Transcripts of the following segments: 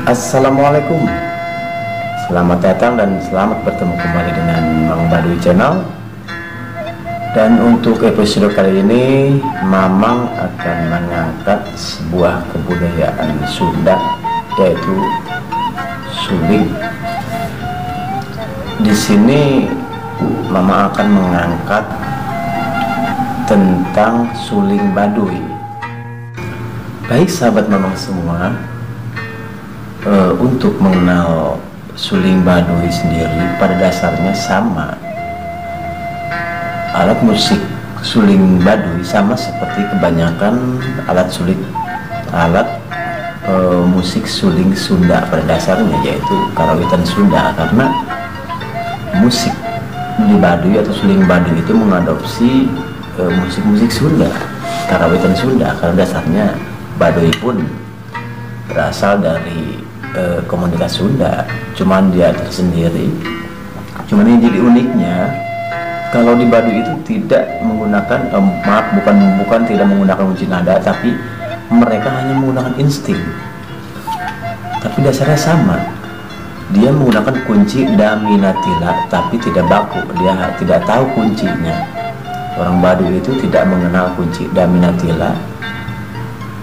Assalamualaikum, selamat datang dan selamat bertemu kembali dengan Mang Baduy Channel. Dan untuk episode kali ini Mamang akan mengangkat sebuah kebudayaan Sunda, yaitu suling. Di sini Mamang akan mengangkat tentang suling Baduy. Baik sahabat Mamang semua, untuk mengenal suling Baduy sendiri pada dasarnya sama. Alat musik suling Baduy sama seperti kebanyakan alat musik suling Sunda pada dasarnya, yaitu karawitan Sunda. Karena musik di Baduy atau suling Baduy itu mengadopsi musik-musik Sunda, karawitan Sunda. Karena dasarnya Baduy pun berasal dari komunitas Sunda, cuman dia tersendiri. Cuman yang jadi uniknya, kalau di Baduy itu tidak menggunakan bukan tidak menggunakan kunci nada, tapi mereka hanya menggunakan insting. Tapi dasarnya sama, dia menggunakan kunci daminatila tapi tidak baku, dia tidak tahu kuncinya. Orang Baduy itu tidak mengenal kunci daminatila,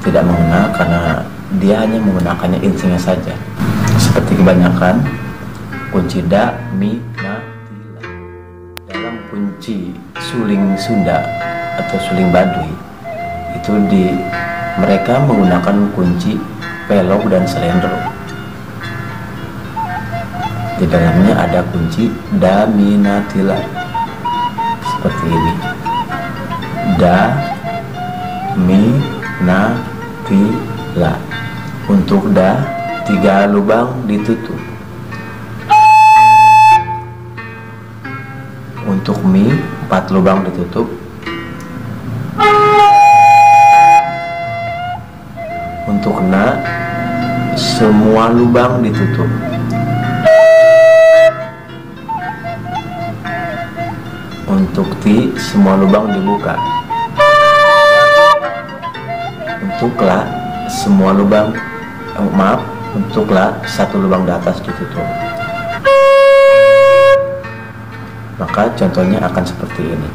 tidak mengenal, karena dia hanya menggunakannya instingnya saja. Seperti kebanyakan kunci da, mi, na, tila. Dalam kunci suling Sunda atau suling Baduy itu mereka menggunakan kunci pelog dan selendro. Di dalamnya ada kunci da, mi, na, tila seperti ini. Da, mi, na, tila. Untuk da, 3 lubang ditutup. Untuk mi, 4 lubang ditutup. Untuk na, semua lubang ditutup. Untuk ti, semua lubang dibuka. Untuk la, semua lubang untuk la, 1 lubang di atas ditutup. Maka contohnya akan seperti ini.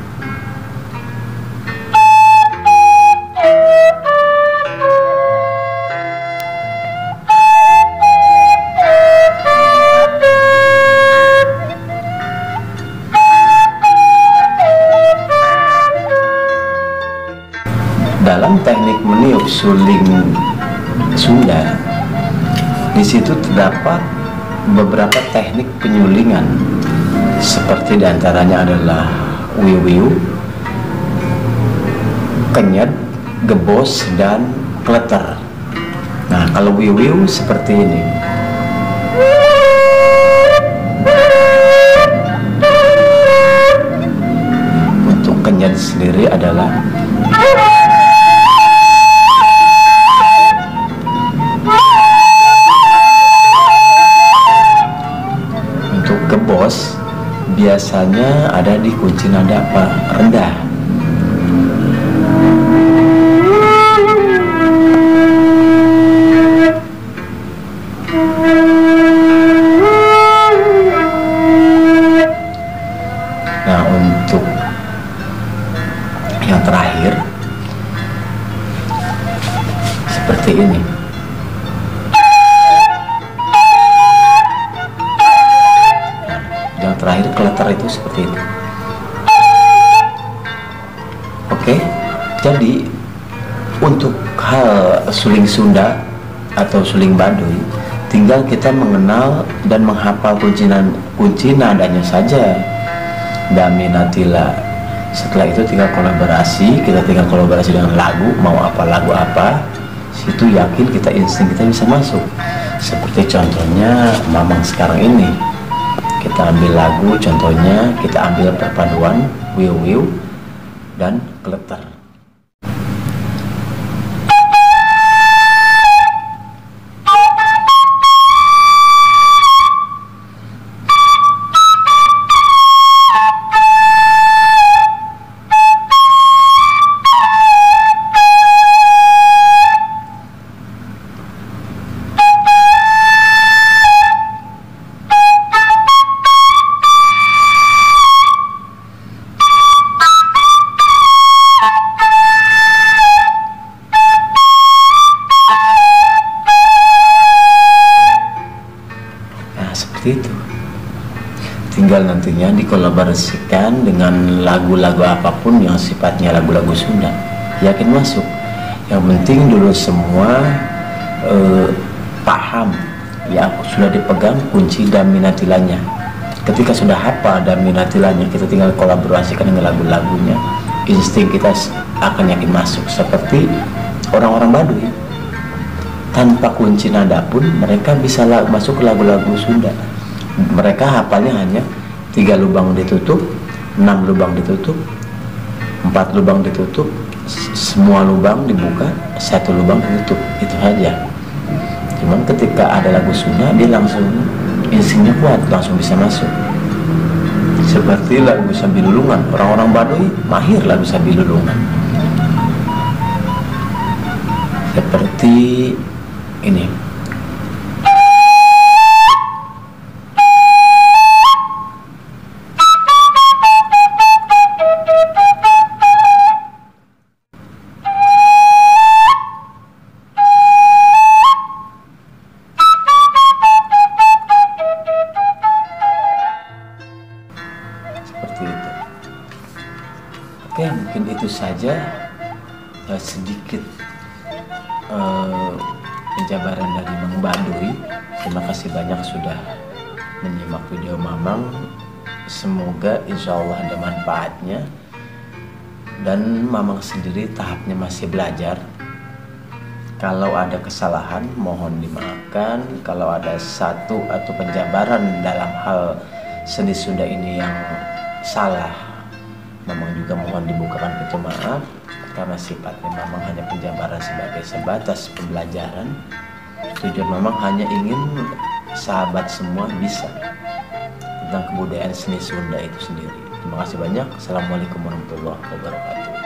Dalam teknik meniup suling Sunda, di situ terdapat beberapa teknik penyulingan, seperti diantaranya adalah wiu-wiu, kenyet, gebos, dan kleter. Nah, kalau wiu-wiu seperti ini. Untuk kenyet sendiri adalah gebos, biasanya ada di kunci nada rendah. Nah, untuk yang terakhir seperti ini. Terakhir kleter itu seperti itu. Oke, jadi untuk hal suling Sunda atau suling Baduy, tinggal kita mengenal dan menghafal kunci nadanya saja, daminatila. Setelah itu tinggal kolaborasi, kita tinggal kolaborasi dengan lagu, mau apa lagu apa, situ yakin kita insting kita bisa masuk. Seperti contohnya Mamang sekarang ini. Kita ambil lagu, contohnya kita ambil perpaduan wiu-wiu dan kleter. tinggal nantinya dikolaborasikan dengan lagu-lagu apapun yang sifatnya lagu-lagu Sunda, yakin masuk. Yang penting dulu semua paham ya, sudah dipegang kunci dan minatilanya. Ketika sudah hafal dan minatilanya, kita tinggal kolaborasikan dengan lagu-lagunya, insting kita akan yakin masuk. Seperti orang-orang Baduy, tanpa kunci nada pun mereka bisa masuk ke lagu-lagu Sunda. Mereka hafalnya hanya 3 lubang ditutup, 6 lubang ditutup, 4 lubang ditutup, semua lubang dibuka, 1 lubang ditutup, itu saja. Cuman ketika ada lagu Sunda, dia langsung instingnya kuat, langsung bisa masuk. Seperti lagu Sambilulungan, orang-orang Baduy mahir lagu Sambilulungan. Seperti ini. Seperti itu. Oke, mungkin itu saja sedikit penjabaran dari Mang Baduy. Terima kasih banyak sudah menyimak video Mamang. Semoga insya Allah ada manfaatnya. Dan Mamang sendiri tahapnya masih belajar. Kalau ada kesalahan mohon dimaafkan. Kalau ada satu atau penjabaran dalam hal seni Sunda ini yang salah, Mamang juga mohon dibukakan pintu maaf, karena sifatnya Mamang hanya penjabaran sebagai sebatas pembelajaran. Tujuan Mamang hanya ingin sahabat semua bisa tentang kebudayaan seni Sunda itu sendiri. Terima kasih banyak. Assalamualaikum warahmatullahi wabarakatuh.